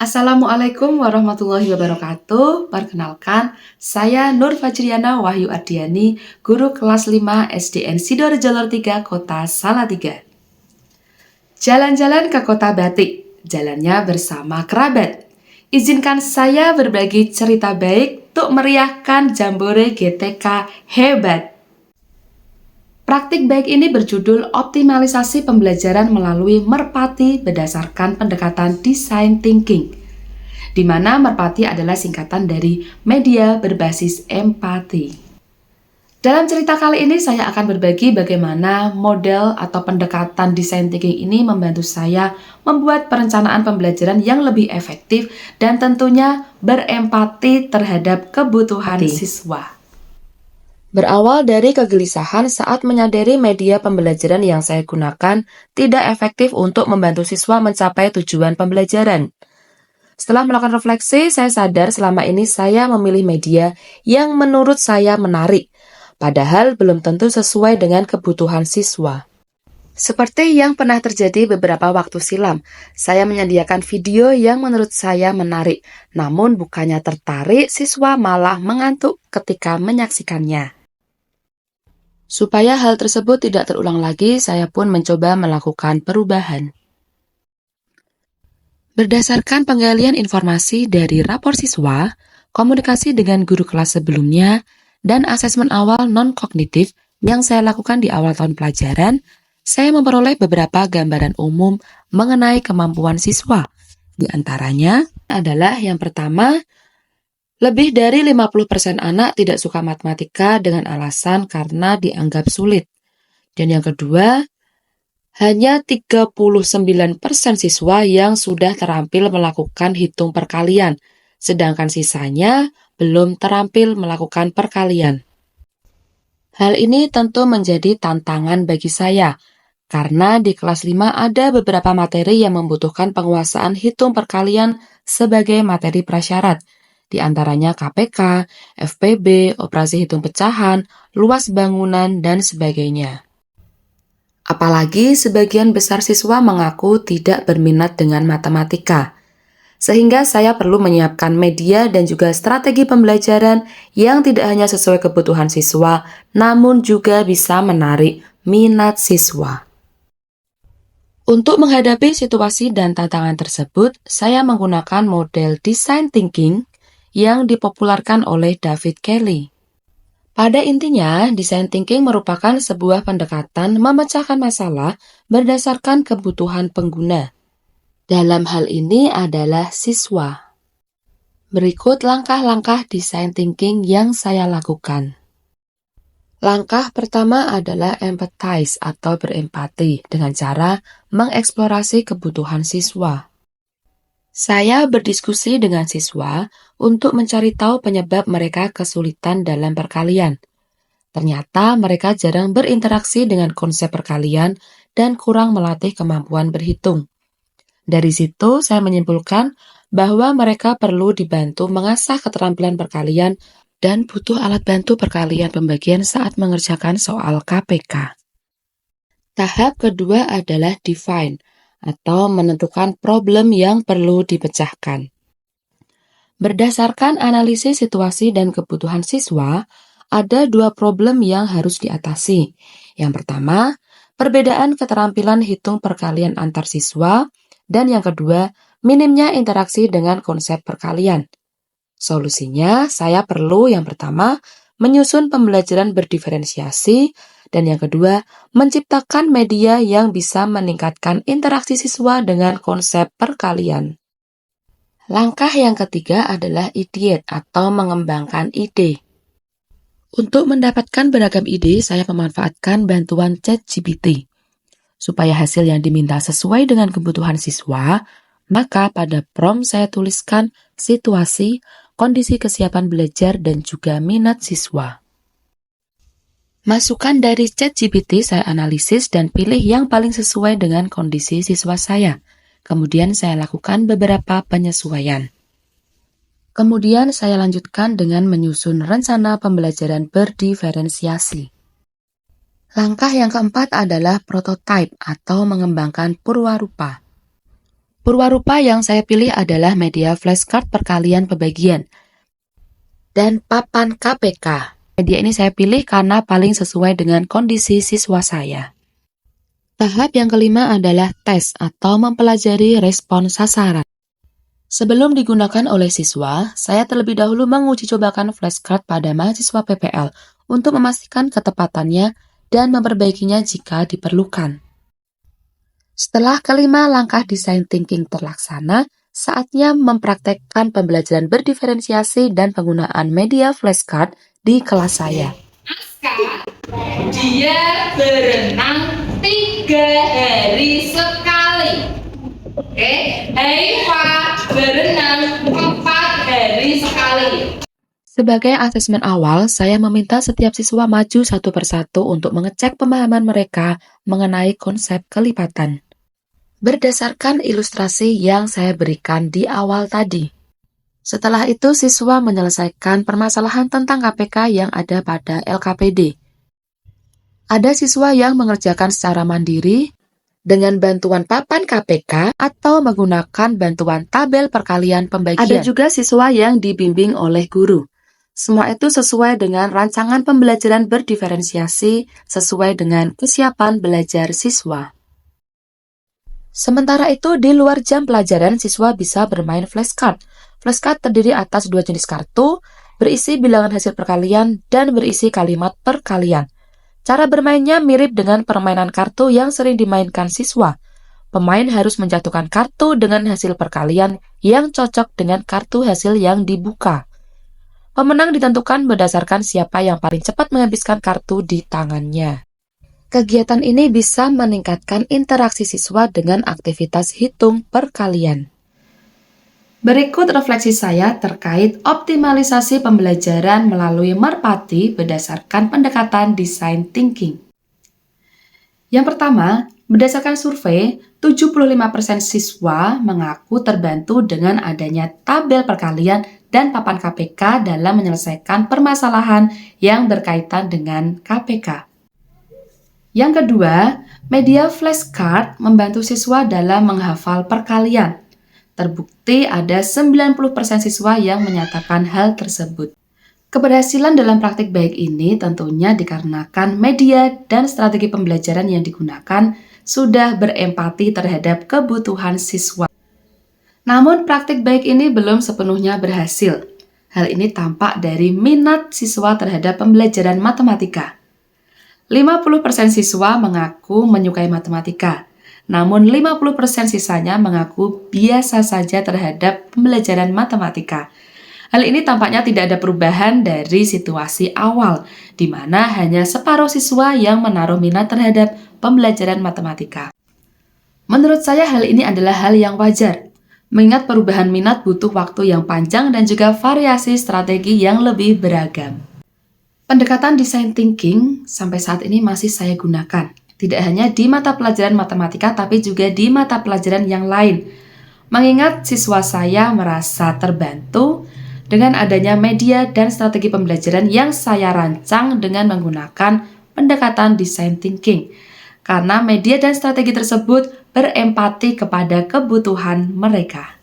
Assalamualaikum warahmatullahi wabarakatuh. Perkenalkan, saya Nur Fajriana Wahyu Ardiani, guru kelas 5 SDN Sidoarjo Jalur 3, Kota Salatiga. Jalan-jalan ke Kota Batik, jalannya bersama kerabat. Izinkan saya berbagi cerita baik untuk meriahkan Jambore GTK hebat. Praktik baik ini berjudul optimalisasi pembelajaran melalui merpati berdasarkan pendekatan design thinking, di mana merpati adalah singkatan dari media berbasis empati. Dalam cerita kali ini saya akan berbagi bagaimana model atau pendekatan design thinking ini membantu saya membuat perencanaan pembelajaran yang lebih efektif dan tentunya berempati terhadap kebutuhan siswa. Berawal dari kegelisahan saat menyadari media pembelajaran yang saya gunakan tidak efektif untuk membantu siswa mencapai tujuan pembelajaran. Setelah melakukan refleksi, saya sadar selama ini saya memilih media yang menurut saya menarik, padahal belum tentu sesuai dengan kebutuhan siswa. Seperti yang pernah terjadi beberapa waktu silam, saya menyediakan video yang menurut saya menarik, namun bukannya tertarik, siswa malah mengantuk ketika menyaksikannya. Supaya hal tersebut tidak terulang lagi, saya pun mencoba melakukan perubahan. Berdasarkan penggalian informasi dari rapor siswa, komunikasi dengan guru kelas sebelumnya, dan asesmen awal non-kognitif yang saya lakukan di awal tahun pelajaran, saya memperoleh beberapa gambaran umum mengenai kemampuan siswa. Di antaranya adalah yang pertama, lebih dari 50% anak tidak suka matematika dengan alasan karena dianggap sulit. Dan yang kedua, hanya 39% siswa yang sudah terampil melakukan hitung perkalian, sedangkan sisanya belum terampil melakukan perkalian. Hal ini tentu menjadi tantangan bagi saya, karena di kelas 5 ada beberapa materi yang membutuhkan penguasaan hitung perkalian sebagai materi prasyarat, di antaranya KPK, FPB, operasi hitung pecahan, luas bangunan, dan sebagainya. Apalagi sebagian besar siswa mengaku tidak berminat dengan matematika, sehingga saya perlu menyiapkan media dan juga strategi pembelajaran yang tidak hanya sesuai kebutuhan siswa, namun juga bisa menarik minat siswa. Untuk menghadapi situasi dan tantangan tersebut, saya menggunakan model design thinking yang dipopulerkan oleh David Kelley. Pada intinya, design thinking merupakan sebuah pendekatan memecahkan masalah berdasarkan kebutuhan pengguna. Dalam hal ini adalah siswa. Berikut langkah-langkah design thinking yang saya lakukan. Langkah pertama adalah empathize atau berempati dengan cara mengeksplorasi kebutuhan siswa. Saya berdiskusi dengan siswa untuk mencari tahu penyebab mereka kesulitan dalam perkalian. Ternyata mereka jarang berinteraksi dengan konsep perkalian dan kurang melatih kemampuan berhitung. Dari situ saya menyimpulkan bahwa mereka perlu dibantu mengasah keterampilan perkalian dan butuh alat bantu perkalian pembagian saat mengerjakan soal KPK. Tahap kedua adalah define, atau menentukan problem yang perlu dipecahkan. Berdasarkan analisis situasi dan kebutuhan siswa, ada dua problem yang harus diatasi. Yang pertama, perbedaan keterampilan hitung perkalian antar siswa, dan yang kedua, minimnya interaksi dengan konsep perkalian. Solusinya, saya perlu yang pertama, menyusun pembelajaran berdiferensiasi, dan yang kedua, menciptakan media yang bisa meningkatkan interaksi siswa dengan konsep perkalian. Langkah yang ketiga adalah ideate atau mengembangkan ide. Untuk mendapatkan beragam ide, saya memanfaatkan bantuan ChatGPT. Supaya hasil yang diminta sesuai dengan kebutuhan siswa, maka pada prompt saya tuliskan situasi, kondisi kesiapan belajar, dan juga minat siswa. Masukan dari ChatGPT saya analisis dan pilih yang paling sesuai dengan kondisi siswa saya. Kemudian saya lakukan beberapa penyesuaian. Kemudian saya lanjutkan dengan menyusun rencana pembelajaran berdiferensiasi. Langkah yang keempat adalah prototype atau mengembangkan purwarupa. Purwarupa yang saya pilih adalah media flashcard perkalian pembagian dan papan KPK. Media ini saya pilih karena paling sesuai dengan kondisi siswa saya. Tahap yang kelima adalah tes atau mempelajari respon sasaran. Sebelum digunakan oleh siswa, saya terlebih dahulu menguji cobakan flashcard pada mahasiswa PPL untuk memastikan ketepatannya dan memperbaikinya jika diperlukan. Setelah kelima langkah design thinking terlaksana, saatnya mempraktekkan pembelajaran berdiferensiasi dan penggunaan media flashcard di kelas saya. Aska, dia berenang 3 hari sekali. Oke, Haifa berenang 4 hari sekali. Sebagai asesmen awal, saya meminta setiap siswa maju satu persatu untuk mengecek pemahaman mereka mengenai konsep kelipatan. Berdasarkan ilustrasi yang saya berikan di awal tadi. Setelah itu, siswa menyelesaikan permasalahan tentang KPK yang ada pada LKPD. Ada siswa yang mengerjakan secara mandiri dengan bantuan papan KPK atau menggunakan bantuan tabel perkalian pembagian. Ada juga siswa yang dibimbing oleh guru. Semua itu sesuai dengan rancangan pembelajaran berdiferensiasi sesuai dengan kesiapan belajar siswa. Sementara itu, di luar jam pelajaran, siswa bisa bermain flashcard. Flashcard terdiri atas 2 jenis kartu, berisi bilangan hasil perkalian, dan berisi kalimat perkalian. Cara bermainnya mirip dengan permainan kartu yang sering dimainkan siswa. Pemain harus menjatuhkan kartu dengan hasil perkalian yang cocok dengan kartu hasil yang dibuka. Pemenang ditentukan berdasarkan siapa yang paling cepat menghabiskan kartu di tangannya. Kegiatan ini bisa meningkatkan interaksi siswa dengan aktivitas hitung perkalian. Berikut refleksi saya terkait optimalisasi pembelajaran melalui merpati berdasarkan pendekatan design thinking. Yang pertama, berdasarkan survei, 75% siswa mengaku terbantu dengan adanya tabel perkalian dan papan KPK dalam menyelesaikan permasalahan yang berkaitan dengan KPK. Yang kedua, media flashcard membantu siswa dalam menghafal perkalian. Terbukti ada 90% siswa yang menyatakan hal tersebut. Keberhasilan dalam praktik baik ini tentunya dikarenakan media dan strategi pembelajaran yang digunakan sudah berempati terhadap kebutuhan siswa. Namun praktik baik ini belum sepenuhnya berhasil. Hal ini tampak dari minat siswa terhadap pembelajaran matematika. 50% siswa mengaku menyukai matematika, namun 50% sisanya mengaku biasa saja terhadap pembelajaran matematika. Hal ini tampaknya tidak ada perubahan dari situasi awal, di mana hanya separuh siswa yang menaruh minat terhadap pembelajaran matematika. Menurut saya hal ini adalah hal yang wajar, mengingat perubahan minat butuh waktu yang panjang dan juga variasi strategi yang lebih beragam. Pendekatan design thinking sampai saat ini masih saya gunakan, tidak hanya di mata pelajaran matematika tapi juga di mata pelajaran yang lain. Mengingat siswa saya merasa terbantu dengan adanya media dan strategi pembelajaran yang saya rancang dengan menggunakan pendekatan design thinking. Karena media dan strategi tersebut berempati kepada kebutuhan mereka.